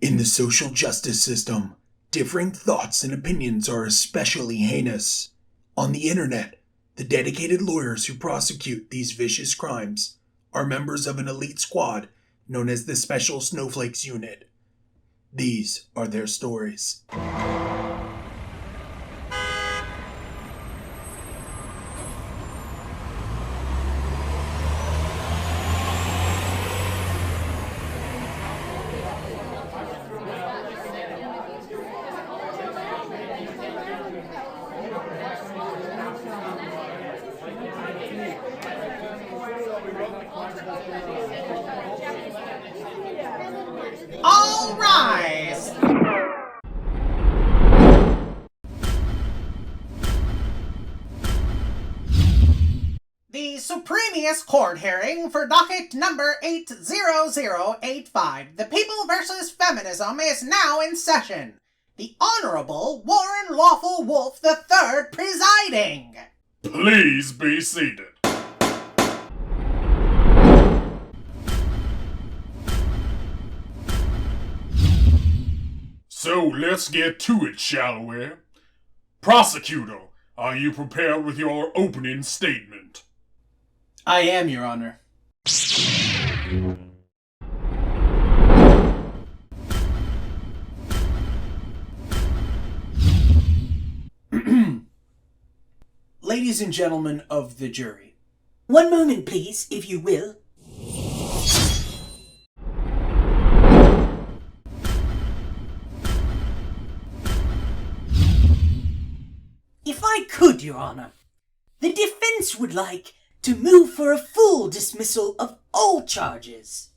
In the social justice system, differing thoughts and opinions are especially heinous. On the internet, the dedicated lawyers who prosecute these vicious crimes are members of an elite squad known as the Special Snowflakes Unit. These are their stories. All rise! The Supremius Court hearing for docket number 80085, The People versus Feminism, is now in session. The Honorable Warren Lawful Wolf III presiding. Please be seated. So let's get to it, shall we? Prosecutor, are you prepared with your opening statement? I am, Your Honor. Ladies and gentlemen of the jury. One moment, please, if you will. If I could, Your Honor, the defense would like to move for a full dismissal of all charges.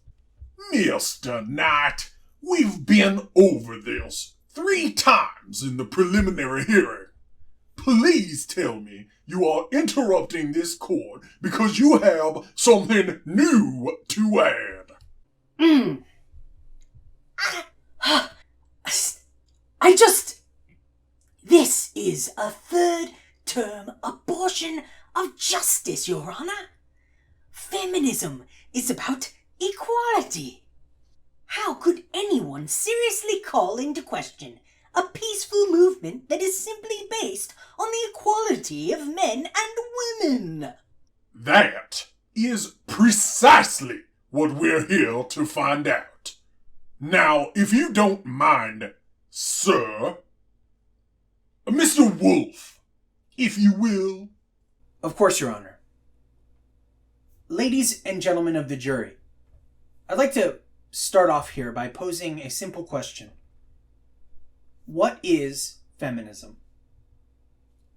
Mr. Knight, we've been over this 3 times in the preliminary hearing. Please tell me you are interrupting this court because you have something new to add. This is a third-term abortion of justice, Your Honor. Feminism is about equality. How could anyone seriously call into question a peaceful movement that is simply based on the equality of men and women? That is precisely what we're here to find out. Now, if you don't mind, sir, Mr. Wolf, if you will. Of course, Your Honor. Ladies and gentlemen of the jury, I'd like to start off here by posing a simple question. What is feminism?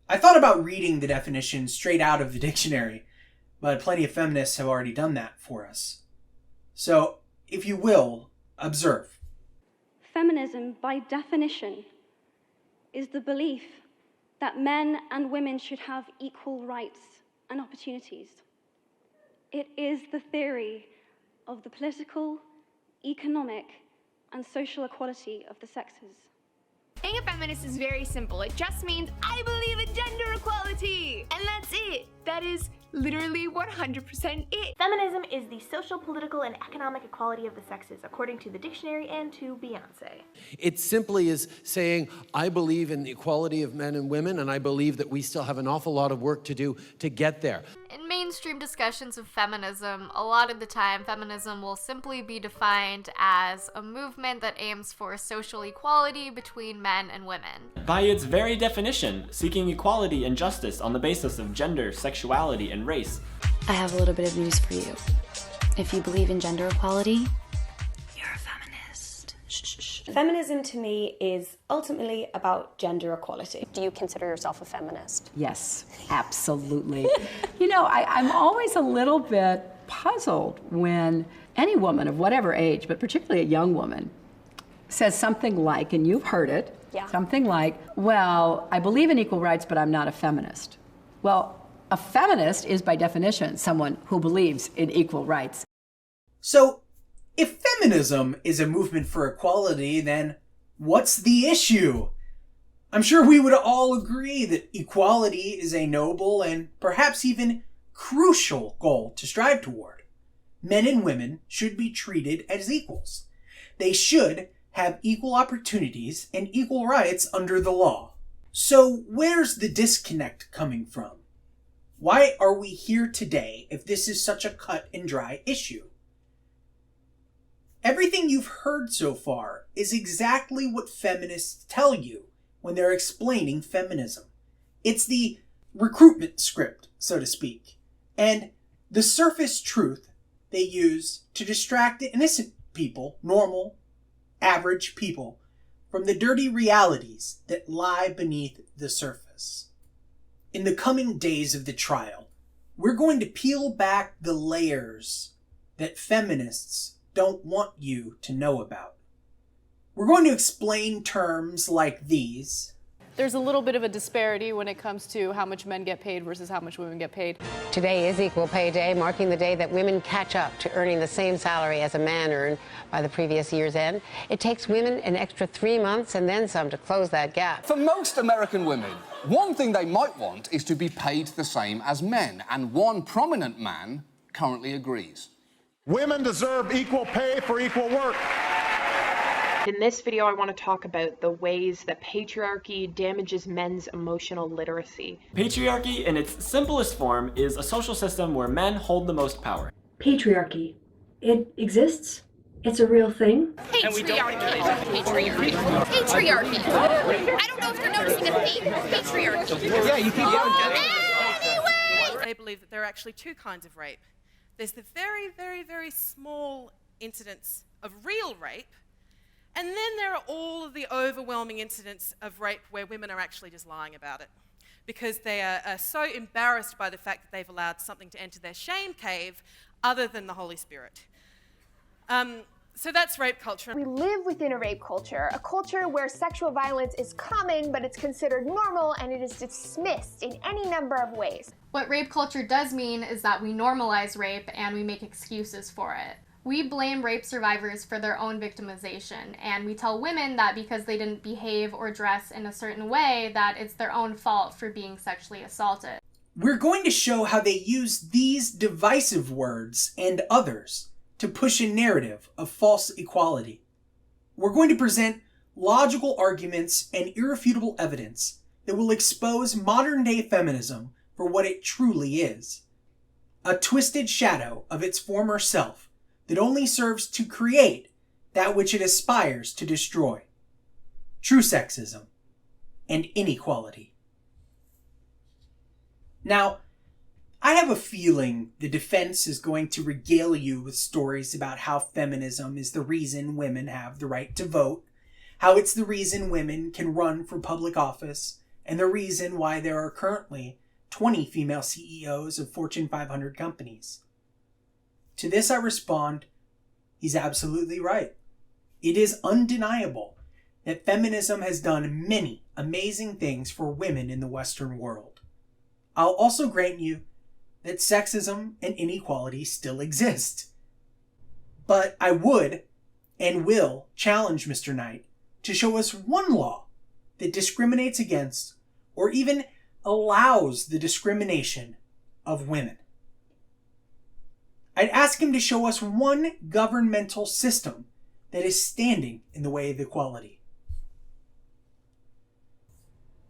I thought about reading the definition straight out of the dictionary, but plenty of feminists have already done that for us. So, if you will, observe. Feminism, by definition, is the belief that men and women should have equal rights and opportunities. It is the theory of the political, economic, and social equality of the sexes. Being a feminist is very simple. It just means I believe in gender equality, and that's it. That is literally 100% it. Feminism is the social, political, and economic equality of the sexes, according to the dictionary and to Beyonce. It simply is saying, I believe in the equality of men and women, and I believe that we still have an awful lot of work to do to get there. In mainstream discussions of feminism, a lot of the time, feminism will simply be defined as a movement that aims for social equality between men and women. By its very definition, seeking equality and justice on the basis of gender, sexuality, and race. I have a little bit of news for you. If you believe in gender equality, you're a feminist. Shh. Feminism to me is ultimately about gender equality. Do you consider yourself a feminist? Yes, absolutely. You know, I'm always a little bit puzzled when any woman of whatever age, but particularly a young woman, says something like, and you've heard it, something like, well, I believe in equal rights, but I'm not a feminist. Well, a feminist is by definition someone who believes in equal rights. So, if feminism is a movement for equality, then what's the issue? I'm sure we would all agree that equality is a noble and perhaps even crucial goal to strive toward. Men and women should be treated as equals. They should have equal opportunities and equal rights under the law. So where's the disconnect coming from? Why are we here today if this is such a cut and dry issue? Everything you've heard so far is exactly what feminists tell you when they're explaining feminism. It's the recruitment script, so to speak, and the surface truth they use to distract innocent people, normal, average people, from the dirty realities that lie beneath the surface. In the coming days of the trial, we're going to peel back the layers that feminists don't want you to know about. We're going to explain terms like these. There's a little bit of a disparity when it comes to how much men get paid versus how much women get paid. Today is Equal Pay Day, marking the day that women catch up to earning the same salary as a man earned by the previous year's end. It takes women an extra 3 months and then some to close that gap. For most American women, one thing they might want is to be paid the same as men, and one prominent man currently agrees. Women deserve equal pay for equal work. In this video, I want to talk about the ways that patriarchy damages men's emotional literacy. Patriarchy, in its simplest form, is a social system where men hold the most power. Patriarchy. It exists. It's a real thing. Patriarchy. Patriarchy. I don't know if you're noticing a theme. Patriarchy. Yeah, you keep going. Anyway! They believe that there are actually two kinds of rape. There's the very, very, very small incidents of real rape, and then there are all of the overwhelming incidents of rape where women are actually just lying about it because they are so embarrassed by the fact that they've allowed something to enter their shame cave other than the Holy Spirit. So that's rape culture. We live within a rape culture, a culture where sexual violence is common, but it's considered normal and it is dismissed in any number of ways. What rape culture does mean is that we normalize rape and we make excuses for it. We blame rape survivors for their own victimization, and we tell women that because they didn't behave or dress in a certain way, that it's their own fault for being sexually assaulted. We're going to show how they use these divisive words and others to push a narrative of false equality. We're going to present logical arguments and irrefutable evidence that will expose modern-day feminism for what it truly is. A twisted shadow of its former self that only serves to create that which it aspires to destroy. True sexism and inequality. Now, I have a feeling the defense is going to regale you with stories about how feminism is the reason women have the right to vote, how it's the reason women can run for public office, and the reason why there are currently 20 female CEOs of Fortune 500 companies. To this I respond, he's absolutely right. It is undeniable that feminism has done many amazing things for women in the Western world. I'll also grant you that sexism and inequality still exist. But I would and will challenge Mr. Knight to show us one law that discriminates against or even allows the discrimination of women. I'd ask him to show us one governmental system that is standing in the way of equality.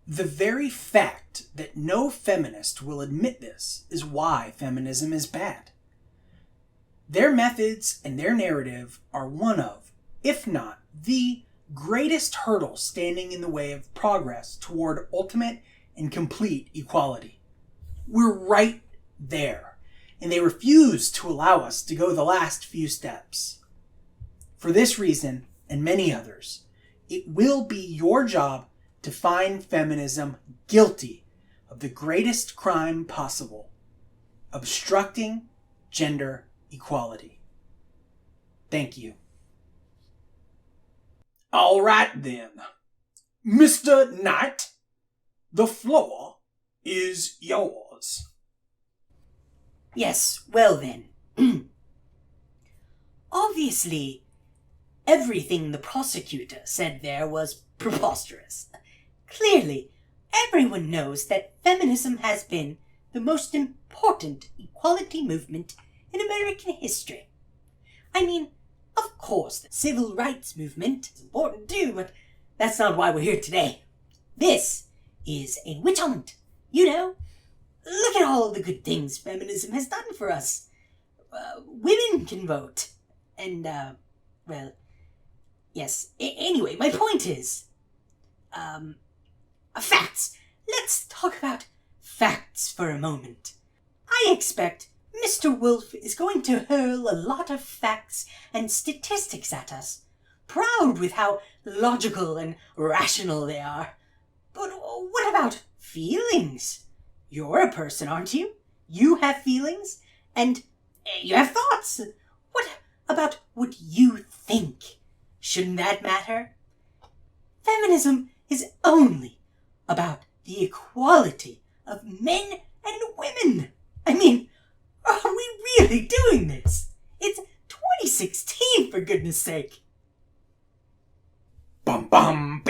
The very fact that no feminist will admit this is why feminism is bad. Their methods and their narrative are one of, if not the greatest hurdle standing in the way of progress toward ultimate and complete equality. We're right there. And they refuse to allow us to go the last few steps. For this reason, and many others, it will be your job to find feminism guilty of the greatest crime possible, obstructing gender equality. Thank you. All right then. Mr. Knight, the floor is yours. Yes, well then. Obviously, everything the prosecutor said there was preposterous. Clearly, everyone knows that feminism has been the most important equality movement in American history. I mean, Of course, the civil rights movement is important too, but that's not why we're here today. This is a witch hunt. You know, look at all the good things feminism has done for us. Women can vote. And, well, yes. Anyway, my point is, facts. Let's talk about facts for a moment. I expect Mr. Wolf is going to hurl a lot of facts and statistics at us, proud with how logical and rational they are. But what about feelings? You're a person, aren't you? You have feelings, and you have thoughts. What about what you think? Shouldn't that matter? Feminism is only about the equality of men and women. I mean, are we really doing this? It's 2016, for goodness sake. Bum bum